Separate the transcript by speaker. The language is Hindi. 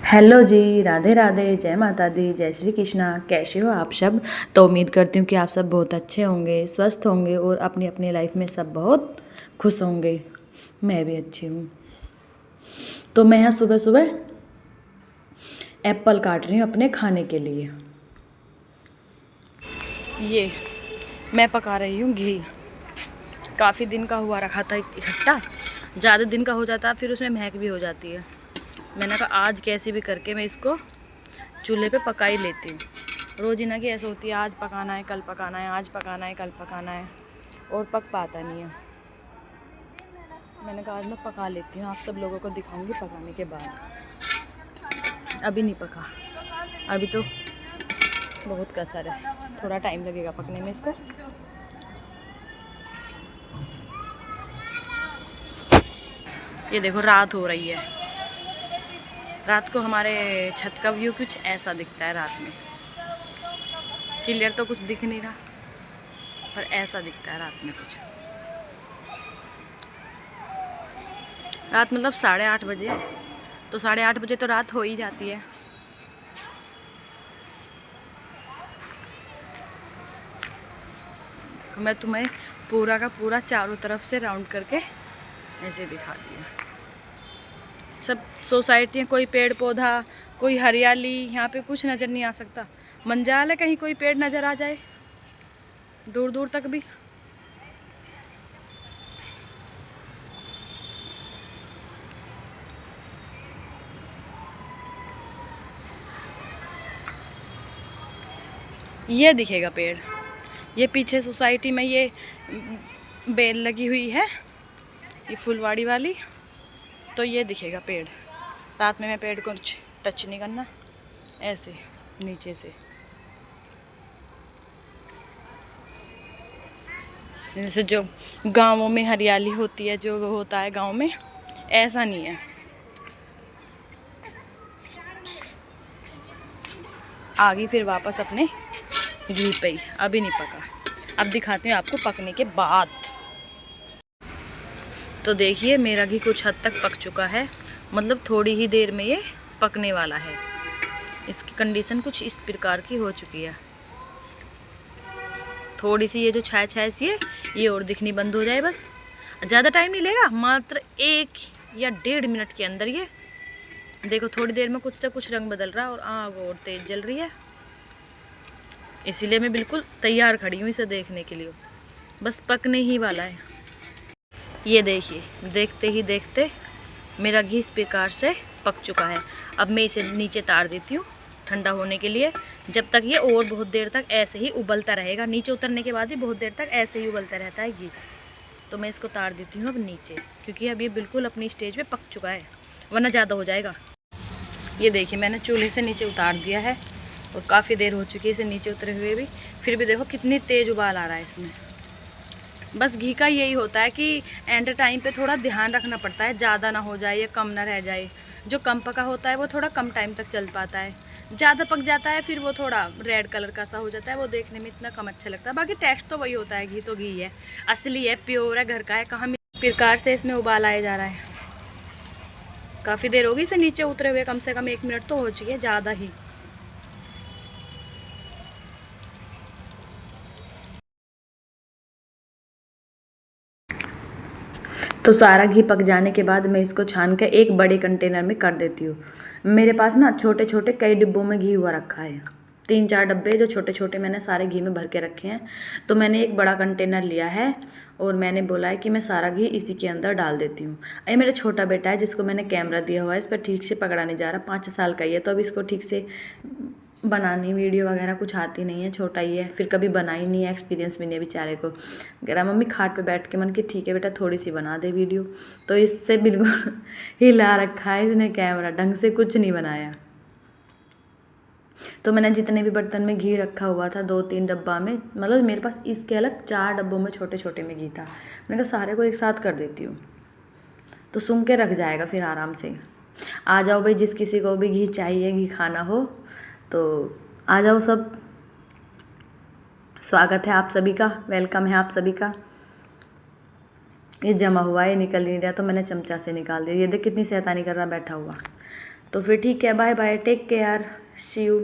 Speaker 1: हेलो जी, राधे राधे, जय माता दी, जय श्री कृष्णा। कैसे हो आप सब? तो उम्मीद करती हूँ कि आप सब बहुत अच्छे होंगे, स्वस्थ होंगे और अपनी अपनी लाइफ में सब बहुत खुश होंगे। मैं भी अच्छी हूँ। तो मैं यहाँ सुबह सुबह एप्पल काट रही हूँ अपने खाने के लिए। ये मैं पका रही हूँ घी। काफ़ी दिन का हुआ रखा था इकट्ठा, ज़्यादा दिन का हो जाता फिर उसमें महक भी हो जाती है। मैंने कहा आज कैसे भी करके मैं इसको चूल्हे पे पका ही लेती हूँ। रोजीना की ऐसे होती है, आज पकाना है कल पकाना है, आज पकाना है कल पकाना है, और पक पाता नहीं है। मैंने कहा आज मैं पका लेती हूँ, आप सब लोगों को दिखाऊंगी पकाने के बाद। अभी नहीं पका, अभी तो बहुत कसर है, थोड़ा टाइम लगेगा पकने में इसको। ये देखो रात हो रही है। रात को हमारे छत का व्यू कुछ ऐसा दिखता है। रात में क्लियर तो कुछ दिख नहीं रहा, पर ऐसा दिखता है रात में कुछ। रात मतलब 8:30 बजे, तो 8:30 बजे तो रात हो ही जाती है। देखो मैं तुम्हें पूरा का पूरा चारों तरफ से राउंड करके ऐसे दिखा दिया। सब सोसाइटी, कोई पेड़ पौधा, कोई हरियाली, यहाँ पे कुछ नज़र नहीं आ सकता। मंजाल है कहीं कोई पेड़ नज़र आ जाए दूर दूर तक भी। ये दिखेगा पेड़। ये पीछे सोसाइटी में ये बेल लगी हुई है, ये फुलवाड़ी वाली, तो ये दिखेगा पेड़। रात में मैं पेड़ को टच नहीं करना, ऐसे नीचे से। जैसे जो गाँवों में हरियाली होती है, जो होता है गाँव में, ऐसा नहीं है। आ गई फिर वापस अपने घी पे ही। अभी नहीं पका, अब दिखाती हूँ आपको पकने के बाद। तो देखिए मेरा घी कुछ हद तक पक चुका है, मतलब थोड़ी ही देर में ये पकने वाला है। इसकी कंडीशन कुछ इस प्रकार की हो चुकी है। थोड़ी सी ये जो छाया छाया सी है, ये और दिखनी बंद हो जाए बस। ज़्यादा टाइम नहीं लेगा, मात्र 1 या 1.5 मिनट के अंदर ये देखो थोड़ी देर में कुछ से कुछ रंग बदल रहा है और आग और तेज जल रही है। इसीलिए मैं बिल्कुल तैयार खड़ी हूँ इसे देखने के लिए। बस पकने ही वाला है। ये देखिए, देखते ही देखते मेरा घी इस प्रकार से पक चुका है। अब मैं इसे नीचे तार देती हूँ ठंडा होने के लिए, जब तक ये और बहुत देर तक ऐसे ही उबलता रहेगा। नीचे उतरने के बाद ही बहुत देर तक ऐसे ही उबलता रहता है घी। तो मैं इसको तार देती हूँ अब नीचे, क्योंकि अब ये बिल्कुल अपनी स्टेज पे पक चुका है, वरना ज़्यादा हो जाएगा। ये देखिए मैंने चूल्हे से नीचे उतार दिया है और काफ़ी देर हो चुकी है इसे नीचे उतरे हुए भी, फिर भी देखो कितनी तेज़ उबाल आ रहा है इसमें। बस घी का यही होता है कि एंड टाइम पे थोड़ा ध्यान रखना पड़ता है, ज़्यादा ना हो जाए या कम ना रह जाए। जो कम पका होता है वो थोड़ा कम टाइम तक चल पाता है, ज़्यादा पक जाता है फिर वो थोड़ा रेड कलर का सा हो जाता है, वो देखने में इतना कम अच्छा लगता है। बाकी टेस्ट तो वही होता है, घी तो घी है, असली है, प्योर है, घर का है। कहाँ प्रकार से इसमें उबाल आया जा रहा है। काफ़ी देर होगी इसे नीचे उतरे हुए, कम से कम 1 मिनट तो हो चुकी है, ज़्यादा ही। तो सारा घी पक जाने के बाद मैं इसको छान के एक बड़े कंटेनर में कर देती हूँ। मेरे पास ना छोटे छोटे कई डिब्बों में घी हुआ रखा है, 3-4 डब्बे जो छोटे छोटे मैंने सारे घी में भर के रखे हैं। तो मैंने एक बड़ा कंटेनर लिया है और मैंने बोला है कि मैं सारा घी इसी के अंदर डाल देती हूँ। ये मेरा छोटा बेटा है जिसको मैंने कैमरा दिया हुआ है, इस पर ठीक से पकड़ा नहीं जा रहा, 5 साल का ही है, तो अब इसको ठीक से बनानी वीडियो वगैरह कुछ आती नहीं है, छोटा ही है, फिर कभी बनाई नहीं है, एक्सपीरियंस भी नहीं है बेचारे को। कह रहा मम्मी खाट पे बैठ के, मन की ठीक है बेटा थोड़ी सी बना दे वीडियो। तो इससे बिल्कुल हिला रखा है इसने कैमरा, ढंग से कुछ नहीं बनाया। तो मैंने जितने भी बर्तन में घी रखा हुआ था 2-3 डब्बा में, मतलब मेरे पास इसके अलग 4 डब्बों में छोटे छोटे में घी था। मैंने कहा सारे को एक साथ कर देती हूँ तो सूंघ के रख जाएगा फिर आराम से। आ जाओ भाई, जिस किसी को भी घी चाहिए, घी खाना हो तो आ जाओ सब। स्वागत है आप सभी का, वेलकम है आप सभी का। ये जमा हुआ है, निकल नहीं रहा, तो मैंने चमचा से निकाल दिया। ये देख कितनी शैतानी कर रहा बैठा हुआ। तो फिर ठीक है, bye bye, take care, see you.